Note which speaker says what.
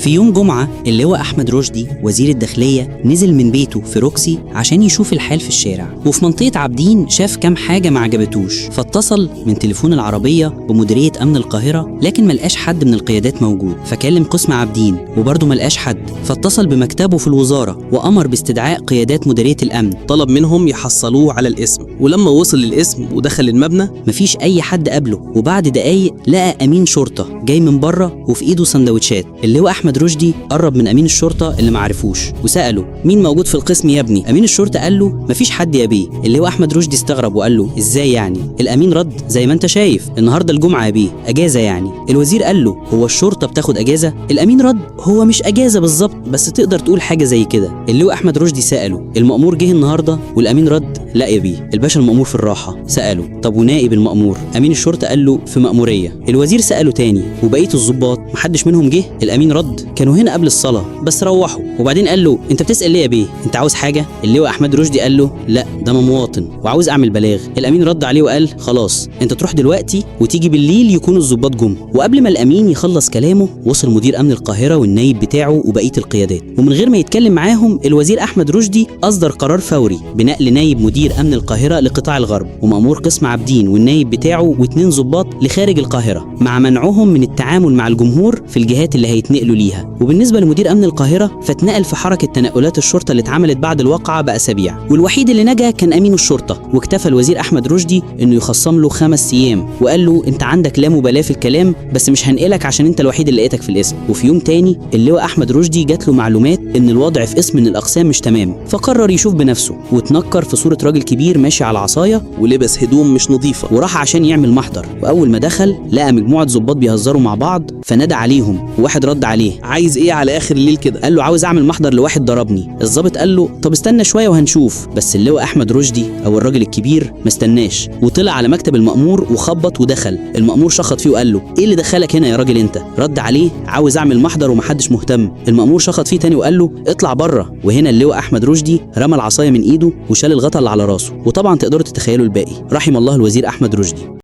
Speaker 1: في يوم جمعة اللواء أحمد رشدي وزير الداخلية نزل من بيته في روكسي عشان يشوف الحال في الشارع، وفي منطقة عابدين شاف كام حاجة ما عجبتوش، فاتصل من تليفون العربية بمديرية أمن القاهرة لكن ملقاش حد من القيادات موجود، فكلم قسم عابدين وبرضه ملقاش حد، فاتصل بمكتبه في الوزارة وأمر باستدعاء قيادات مديرية الأمن،
Speaker 2: طلب منهم يحصلوه على الاسم، ولما وصل للاسم ودخل المبنى
Speaker 1: مفيش أي حد قابله، وبعد دقايق لقى أمين شرطة جاي من بره وفي إيده سندوتشات. اللواء أحمد رشدي قرب من أمين الشرطة اللي معرفوش وسأله مين موجود في القسم يا ابني؟ أمين الشرطة قال له مفيش حد يا بيه. اللواء أحمد رشدي استغرب وقال له إزاي يعني؟ الأمين رد زي ما أنت شايف النهارده الجمعة يا بيه، أجازة يعني. الوزير قال له هو الشرطة بتاخد أجازة؟ الأمين رد هو مش أجازة بالظبط بس تقدر تقول حاجة زي كده. اللواء أحمد رشدي سأله المأمور جه النهارده؟ والأمين رد لا يا بيه، الباشا المأمور في الراحة. سأله طب ونائب المأمور؟ أمين الشرطة قال له في مأمورية. الوزير سأله تاني وبقية الضباط محدش منهم جه؟ الأمين رد كانوا هنا قبل الصلاة بس روحوا. وبعدين قال له انت بتسأل ليه يا بيه؟ انت عاوز حاجة؟ اللواء أحمد رشدي قال له لا ده انا مواطن وعاوز اعمل بلاغ. الأمين رد عليه وقال خلاص انت تروح دلوقتي وتيجي بالليل يكونوا الضباط جم. وقبل ما الأمين يخلص كلامه وصل مدير أمن القاهرة والنايب بتاعه وبقية القيادات، ومن غير ما يتكلم معاهم الوزير أحمد رشدي أصدر قرار فوري بنقل نايب مدير أمن القاهرة لقطاع الغرب ومأمور قسم عابدين والنايب بتاعه و2 ضباط لخارج القاهرة، مع منعهم من التعامل مع الجمهور في الجهات اللي هيتنقلوا ليها. وبالنسبة لمدير أمن القاهرة فاتنقل في حركة تنقلات الشرطة اللي اتعملت بعد الواقعة بأسابيع، والوحيد اللي نجا كان أمين الشرطة، واكتفى الوزير أحمد رشدي إنه يخصم له 5 أيام وقال له أنت عندك لا مبالاة في الكلام بس مش هنقلك عشان أنت الوحيد اللي لقيتك في الاسم. وفي يوم تاني اللواء أحمد رشدي جات له معلومات إن الوضع في اسم من الأقسام مش تمام، فقرر يشوف بنفسه واتنكر في صورة راجل كبير ماشي على عصاية
Speaker 2: ولبس هدوم مش نظيفة
Speaker 1: وراح عشان يعمل محضر. وأول ما دخل لقى مجموعة ضباط بيهزروا مع بعض فنادى عليهم، وواحد رد عليه
Speaker 2: عايز ايه على اخر الليل كده؟
Speaker 1: قال له عاوز اعمل محضر لواحد ضربني. الضابط قال له طب استنى شويه وهنشوف، بس اللواء احمد رشدي او الراجل الكبير ما استناش وطلع على مكتب المأمور وخبط ودخل. المأمور شخط فيه وقال له ايه اللي دخلك هنا يا راجل انت؟ رد عليه عاوز اعمل محضر ومحدش مهتم. المأمور شخط فيه تاني وقال له اطلع بره. وهنا اللواء احمد رشدي رمى العصايه من ايده وشال الغطا اللي على راسه، وطبعا تقدروا تتخيلوا الباقي. رحم الله الوزير احمد رشدي.